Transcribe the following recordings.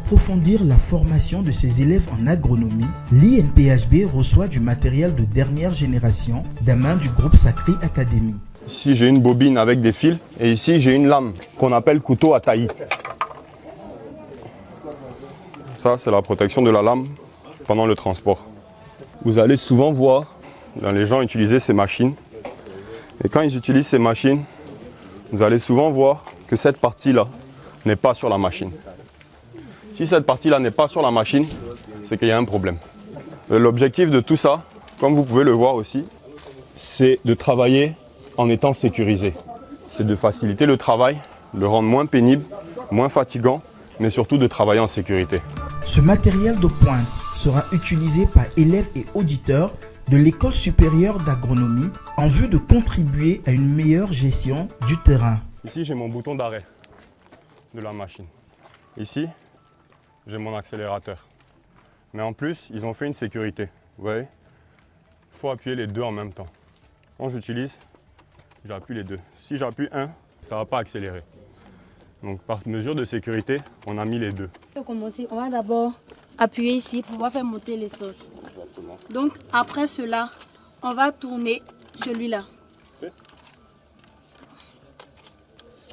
approfondir la formation de ses élèves en agronomie, l'INPHB reçoit du matériel de dernière génération des mains du groupe Sacré Academy. Ici, j'ai une bobine avec des fils et ici, j'ai une lame qu'on appelle couteau à taillis. Ça, c'est la protection de la lame pendant le transport. Vous allez souvent voir les gens utiliser ces machines. Et quand ils utilisent ces machines, vous allez souvent voir que cette partie-là n'est pas sur la machine. Si cette partie-là n'est pas sur la machine, c'est qu'il y a un problème. L'objectif de tout ça, comme vous pouvez le voir aussi, c'est de travailler en étant sécurisé. C'est de faciliter le travail, le rendre moins pénible, moins fatigant, mais surtout de travailler en sécurité. Ce matériel de pointe sera utilisé par élèves et auditeurs de l'École supérieure d'agronomie en vue de contribuer à une meilleure gestion du terrain. Ici, j'ai mon bouton d'arrêt de la machine. Ici, j'ai mon accélérateur. Mais en plus, ils ont fait une sécurité. Vous voyez, il faut appuyer les deux en même temps. Quand j'utilise, j'appuie les deux. Si j'appuie un, ça ne va pas accélérer. Donc par mesure de sécurité, on a mis les deux. Pour commencer, on va d'abord appuyer ici pour pouvoir faire monter les sauces. Exactement. Donc après cela, on va tourner celui-là.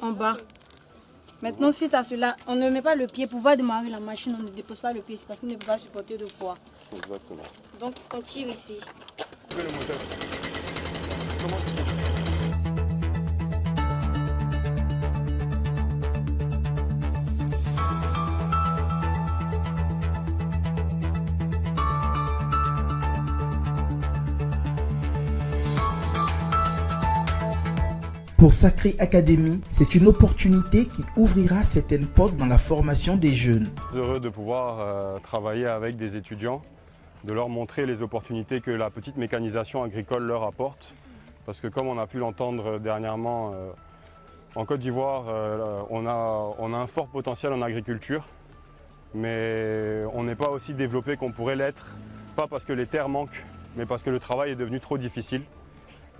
En bas. Maintenant, suite à cela, on ne met pas le pied. Pour pouvoir démarrer la machine, on ne dépose pas le pied, c'est parce qu'il ne peut pas supporter de poids. Exactement. Donc on tire ici. Le moteur. Comment tu fais ? Pour Sacré Academy, c'est une opportunité qui ouvrira certaines portes dans la formation des jeunes. Heureux de pouvoir travailler avec des étudiants, de leur montrer les opportunités que la petite mécanisation agricole leur apporte. Parce que comme on a pu l'entendre dernièrement, en Côte d'Ivoire, on a un fort potentiel en agriculture, mais on n'est pas aussi développé qu'on pourrait l'être, pas parce que les terres manquent, mais parce que le travail est devenu trop difficile.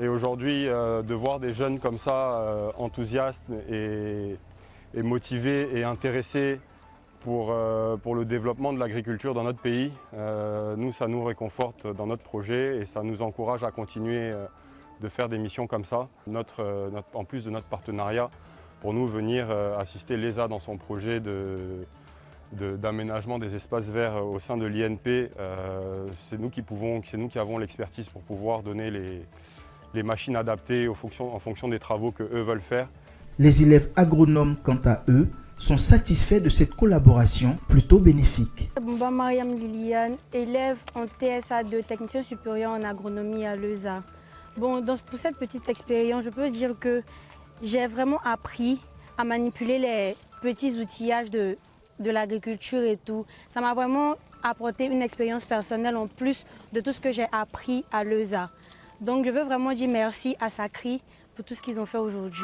Et aujourd'hui, de voir des jeunes comme ça, enthousiastes et motivés et intéressés pour le développement de l'agriculture dans notre pays, nous, ça nous réconforte dans notre projet et ça nous encourage à continuer de faire des missions comme ça. En plus de notre partenariat, pour nous venir assister l'ESA dans son projet d'aménagement des espaces verts au sein de l'INP, c'est nous qui avons l'expertise pour pouvoir donner les machines adaptées en fonction des travaux qu'eux veulent faire. Les élèves agronomes, quant à eux, sont satisfaits de cette collaboration plutôt bénéfique. Boumba Mariam Liliane, élève en TSA2, technicien supérieur en agronomie à l'ESA. Bon, pour cette petite expérience, je peux dire que j'ai vraiment appris à manipuler les petits outillages de l'agriculture et tout. Ça m'a vraiment apporté une expérience personnelle en plus de tout ce que j'ai appris à l'ESA. Donc je veux vraiment dire merci à Sacré pour tout ce qu'ils ont fait aujourd'hui.